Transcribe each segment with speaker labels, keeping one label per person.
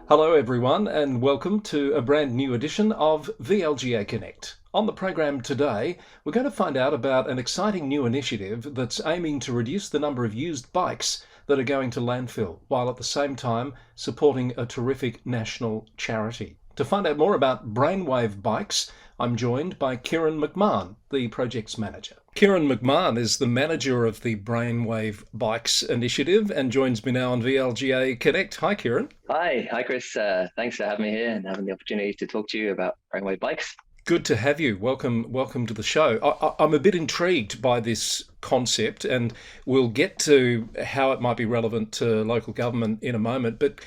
Speaker 1: Hello, everyone, and welcome to a brand new edition of VLGA Connect. On the program today, we're going to find out about an exciting new initiative that's aiming to reduce the number of used bikes that are going to landfill, while at the same time supporting a terrific national charity. To find out more about Brainwave bikes, I'm joined by Kieran McMahon, the project's manager. Kieran McMahon is the manager of the Brainwave Bikes initiative and joins me now on VLGA Connect. Hi, Kieran.
Speaker 2: Hi, Chris. Thanks for having me here and having the opportunity to talk to you about Brainwave bikes.
Speaker 1: Good to have you. Welcome to the show. I'm a bit intrigued by this concept, and we'll get to how it might be relevant to local government in a moment. But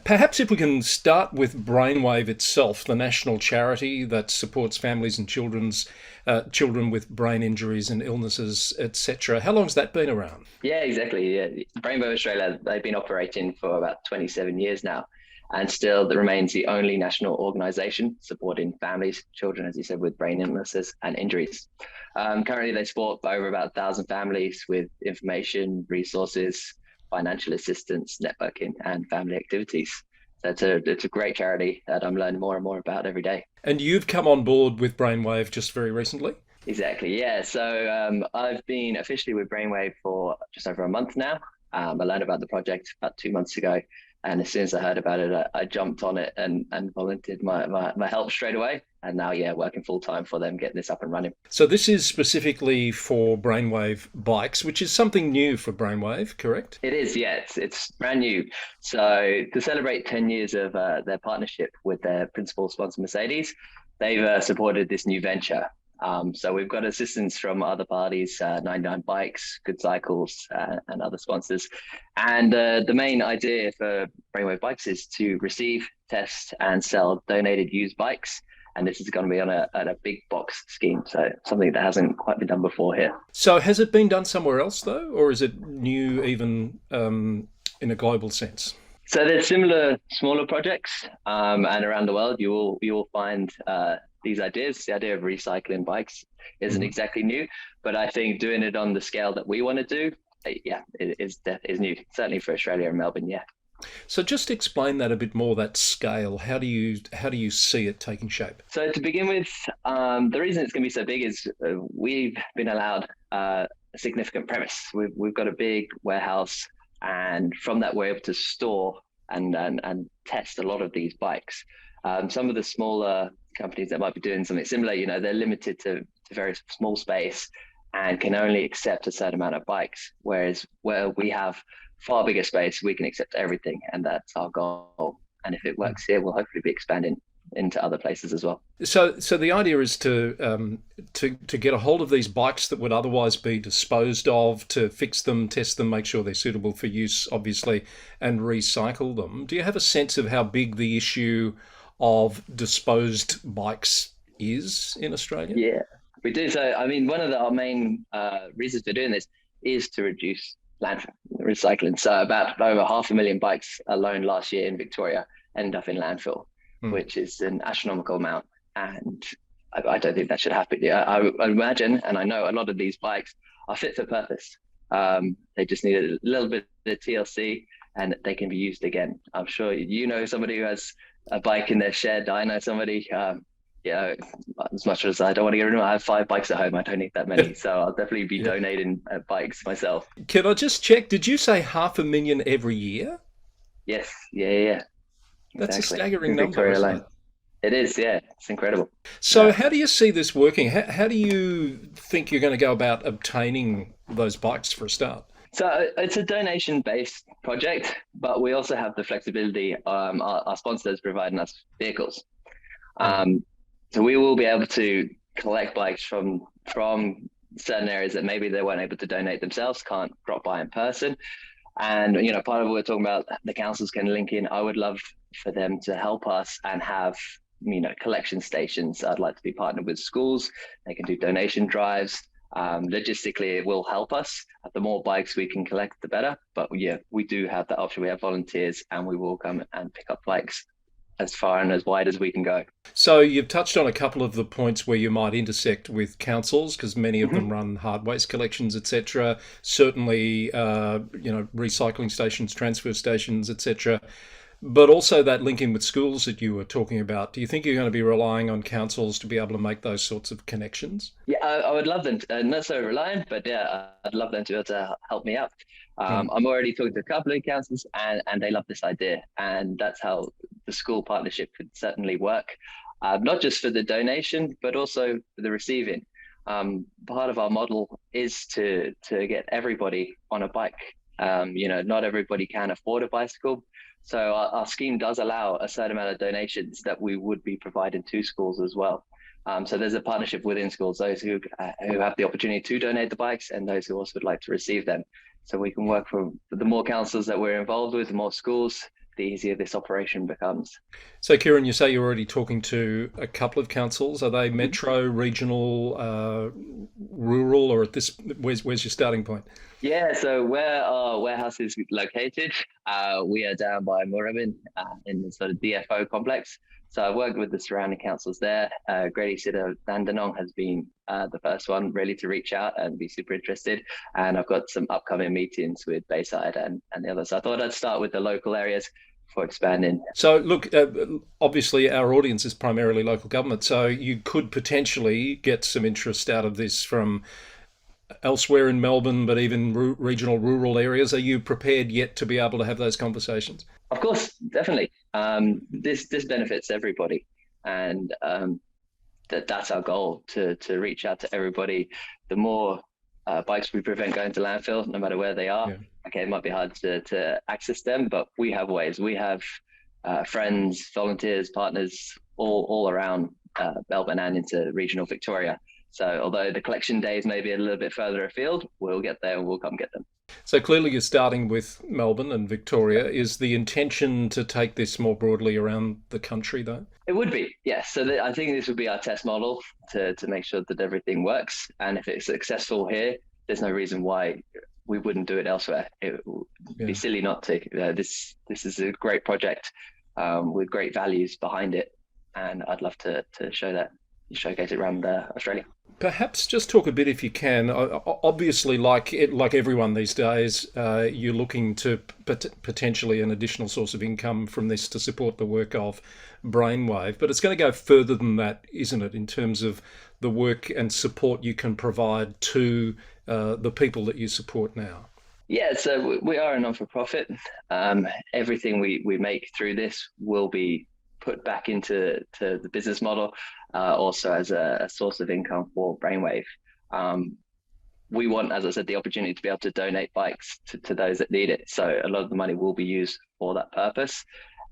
Speaker 1: perhaps if we can start with Brainwave itself, the national charity that supports families and children with brain injuries and illnesses, etc. How long's that been around?
Speaker 2: Yeah, exactly. Yeah, Brainwave Australia, they've been operating for about 27 years now, and still it remains the only national organisation supporting families, children, as you said, with brain illnesses and injuries. Currently, they support over about 1,000 families with information, resources, financial assistance, networking, and family activities. So it's a great charity that I'm learning more and more about every day.
Speaker 1: And you've come on board with Brainwave just very recently?
Speaker 2: Exactly, yeah. So I've been officially with Brainwave for just over a month now. I learned about the project about 2 months ago, and as soon as I heard about it, I jumped on it and volunteered my help straight away. And now, yeah, working full time for them, getting this up and running.
Speaker 1: So this is specifically for Brainwave bikes, which is something new for Brainwave, correct?
Speaker 2: It is, yeah, it's brand new. So to celebrate 10 years of their partnership with their principal sponsor, Mercedes, they've supported this new venture. So we've got assistance from other parties, 99 Bikes, Good Cycles, and other sponsors. And the main idea for Brainwave Bikes is to receive, test, and sell donated used bikes. And this is going to be on a big box scheme, so something that hasn't quite been done before here.
Speaker 1: So has it been done somewhere else though, or is it new even in a global sense?
Speaker 2: So there's similar smaller projects, and around the world you will find these ideas. The idea of recycling bikes isn't exactly new, but I think doing it on the scale that we want to do, yeah, it is new. Certainly for Australia and Melbourne, yeah.
Speaker 1: So just explain that a bit more, that scale. How do you see it taking shape?
Speaker 2: So to begin with, the reason it's going to be so big is we've been allowed a significant premise. We've got a big warehouse, and from that we're able to store and test a lot of these bikes. Some of the smaller companies that might be doing something similar, they're limited to very small space and can only accept a certain amount of bikes. Whereas where we have far bigger space, we can accept everything, and that's our goal. And if it works here, we'll hopefully be expanding into other places as well.
Speaker 1: So the idea is to get a hold of these bikes that would otherwise be disposed of, to fix them, test them, make sure they're suitable for use, obviously, and recycle them. Do you have a sense of how big the issue of disposed bikes is in Australia?
Speaker 2: Yeah, we do. So, I mean, one of our main reasons for doing this is to reduce landfill recycling. So about over 500,000 bikes alone last year in Victoria ended up in landfill, which is an astronomical amount. And I don't think that should happen. Yeah, I imagine, and I know a lot of these bikes are fit for purpose. They just need a little bit of TLC and they can be used again. I'm sure you know somebody who has a bike in their shed. I know somebody, as much as I don't want to get rid of them, I have 5 bikes at home. I don't need that many. So I'll definitely be donating bikes myself.
Speaker 1: Can I just check? Did you say 500,000 every year?
Speaker 2: Yes. Yeah.
Speaker 1: That's
Speaker 2: Exactly.
Speaker 1: a staggering
Speaker 2: In
Speaker 1: number,
Speaker 2: Victoria
Speaker 1: isn't
Speaker 2: alone.
Speaker 1: it?
Speaker 2: It is, yeah. It's incredible.
Speaker 1: So how do you see this working? How do you think you're going to go about obtaining those bikes for a start?
Speaker 2: So it's a donation-based project, but we also have the flexibility. Our sponsors providing us vehicles. So we will be able to collect bikes from certain areas that maybe they weren't able to donate themselves, can't drop by in person. And, part of what we're talking about, the councils can link in. I would love for them to help us and have, collection stations. I'd like to be partnered with schools. They can do donation drives. Logistically, it will help us. The more bikes we can collect, the better. But yeah, we do have that option. We have volunteers and we will come and pick up bikes as far and as wide as we can go.
Speaker 1: So you've touched on a couple of the points where you might intersect with councils, because many of them run hard waste collections, etc. Certainly, recycling stations, transfer stations, etc. But also that linking with schools that you were talking about. Do you think you're going to be relying on councils to be able to make those sorts of connections?
Speaker 2: Yeah, I would love them to, not so reliant, but yeah, I'd love them to be able to help me out.
Speaker 1: Mm.
Speaker 2: I'm already talking to a couple of councils, and they love this idea, and that's how the school partnership could certainly work, not just for the donation, but also for the receiving. Part of our model is to get everybody on a bike. Not everybody can afford a bicycle, so our scheme does allow a certain amount of donations that we would be providing to schools as well. So there's a partnership within schools, those who have the opportunity to donate the bikes and those who also would like to receive them. So we can work for the more councils that we're involved with, the more schools, the easier this operation becomes.
Speaker 1: So, Kieran, you say you're already talking to a couple of councils. Are they metro, regional, rural, or at this? Where's your starting point?
Speaker 2: Yeah, so where our warehouse is located, we are down by Moorabbin in the sort of DFO complex. So I've worked with the surrounding councils there. Grady Sitter Dandenong has been the first one really to reach out and be super interested. And I've got some upcoming meetings with Bayside and the others. So I thought I'd start with the local areas before expanding.
Speaker 1: So, look, obviously our audience is primarily local government, so you could potentially get some interest out of this from elsewhere in Melbourne, but even regional, rural areas. Are you prepared yet to be able to have those conversations?
Speaker 2: Of course, definitely. This benefits everybody, and that's our goal to reach out to everybody. The more bikes we prevent going to landfill, no matter where they are.
Speaker 1: Yeah.
Speaker 2: Okay, it might be hard to access them, but we have ways. We have friends, volunteers, partners all around Melbourne and into regional Victoria. So although the collection days may be a little bit further afield, we'll get there and we'll come get them.
Speaker 1: So clearly you're starting with Melbourne and Victoria. Is the intention to take this more broadly around the country, though?
Speaker 2: It would be, yes. So I think this would be our test model to make sure that everything works. And if it's successful here, there's no reason why we wouldn't do it elsewhere. It would be silly not to. This is a great project with great values behind it, and I'd love to showcase it around Australia.
Speaker 1: Perhaps just talk a bit, if you can. Obviously, like everyone these days, you're looking to potentially an additional source of income from this to support the work of Brainwave. But it's going to go further than that, isn't it, in terms of the work and support you can provide to the people that you support now?
Speaker 2: Yeah, so we are a non-for-profit. Everything we make through this will be put back into the business model, also as a source of income for Brainwave. We want, as I said, the opportunity to be able to donate bikes to those that need it. So a lot of the money will be used for that purpose.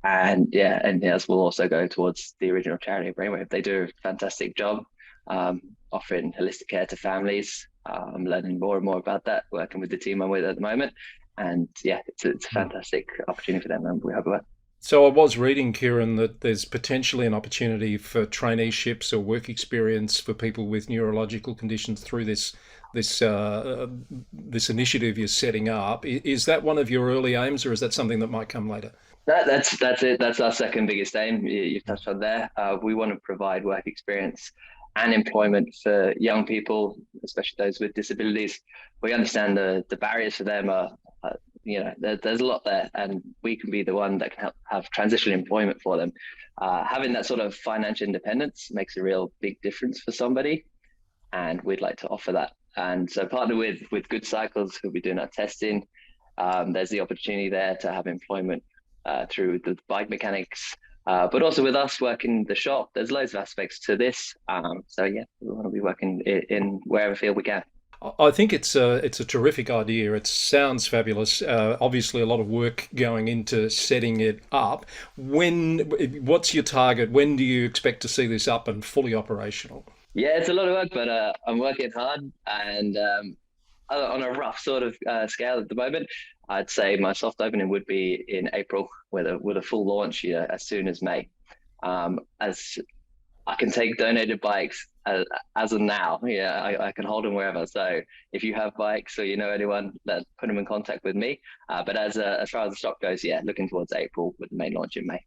Speaker 2: And yes, we'll also go towards the original charity of Brainwave. They do a fantastic job offering holistic care to families. I'm learning more and more about that, working with the team I'm with at the moment. And yeah, it's a fantastic opportunity for them, and we hope it works.
Speaker 1: So I was reading, Kieran, that there's potentially an opportunity for traineeships or work experience for people with neurological conditions through this initiative you're setting up. Is that one of your early aims, or is that something that might come later?
Speaker 2: That's it. That's our second biggest aim. You've touched on there. We want to provide work experience and employment for young people, especially those with disabilities. We understand the barriers for them are there's a lot there, and we can be the one that can help have transition employment for them. Having that sort of financial independence makes a real big difference for somebody, and we'd like to offer that. And so partner with Good Cycles, who'll be doing our testing. There's the opportunity there to have employment through the bike mechanics, but also with us working the shop. There's loads of aspects to this. So yeah, we want to be working in wherever field we can.
Speaker 1: I think it's a terrific idea. It sounds fabulous. Obviously, a lot of work going into setting it up. What's your target? When do you expect to see this up and fully operational?
Speaker 2: Yeah, it's a lot of work, but I'm working hard, and on a rough sort of scale at the moment, I'd say my soft opening would be in April with a full launch as soon as May. As I can take donated bikes as of now. Yeah, I can hold them wherever. So if you have bikes or you know anyone, put them in contact with me. But as far as the stock goes, yeah, looking towards April with the main launch in May.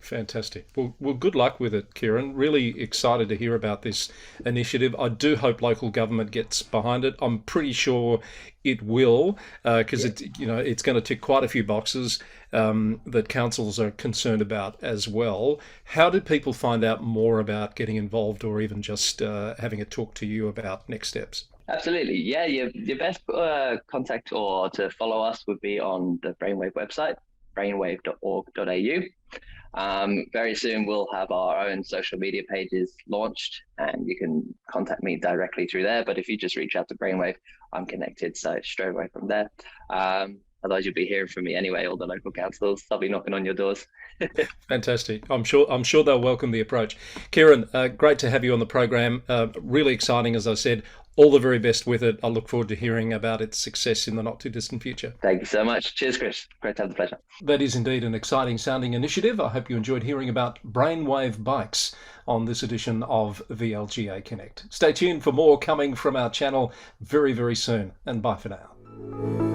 Speaker 1: Fantastic. Well, good luck with it, Kieran. Really excited to hear about this initiative. I do hope local government gets behind it. I'm pretty sure it will, because it's going to tick quite a few boxes that councils are concerned about as well. How do people find out more about getting involved, or even just having a talk to you about next steps?
Speaker 2: Absolutely. Yeah, your best contact or to follow us would be on the Brainwave website, brainwave.org.au. Very soon we'll have our own social media pages launched, and you can contact me directly through there. But if you just reach out to Brainwave, I'm connected, so straight away from there. Otherwise, you'll be hearing from me anyway. All the local councils, I'll be knocking on your doors.
Speaker 1: Fantastic. I'm sure they'll welcome the approach. Kieran, great to have you on the program. Really exciting, as I said. All the very best with it. I look forward to hearing about its success in the not too distant future.
Speaker 2: Thank you so much. Cheers, Chris. Great to have the pleasure.
Speaker 1: That is indeed an exciting sounding initiative. I hope you enjoyed hearing about Brainwave bikes on this edition of VLGA Connect. Stay tuned for more coming from our channel very, very soon. And bye for now.